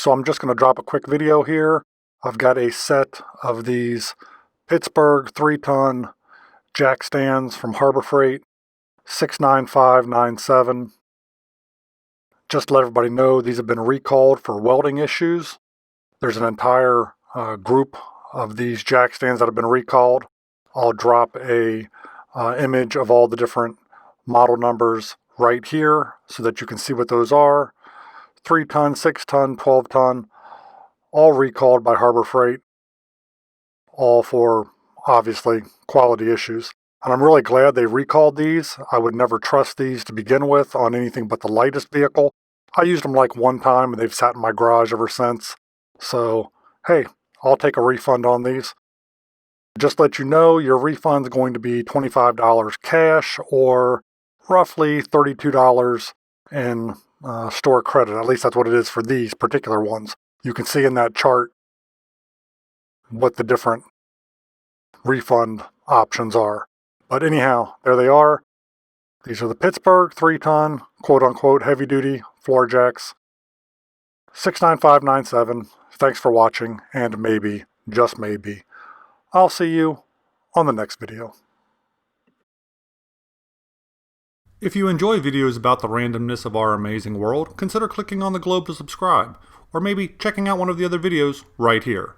So I'm just going to drop a quick video here. I've got a set of these Pittsburgh 3-ton jack stands from Harbor Freight, 69597. Just to let everybody know, these have been recalled for welding issues. There's an entire group of these jack stands that have been recalled. I'll drop a image of all the different model numbers right here so that you can see what those are. 3-ton, 6-ton, 12-ton, all recalled by Harbor Freight, all for, obviously, quality issues. And I'm really glad they recalled these. I would never trust these to begin with on anything but the lightest vehicle. I used them like one time and they've sat in my garage ever since. So, hey, I'll take a refund on these. Just let you know, your refund's going to be $25 cash or roughly $32 in store credit. At least that's what it is for these particular ones. You can see in that chart what the different refund options are. But anyhow, there they are. These are the Pittsburgh 3-ton, quote-unquote, heavy-duty floor jacks. 69597. Thanks for watching, and maybe, just maybe, I'll see you on the next video. If you enjoy videos about the randomness of our amazing world, consider clicking on the globe to subscribe, or maybe checking out one of the other videos right here.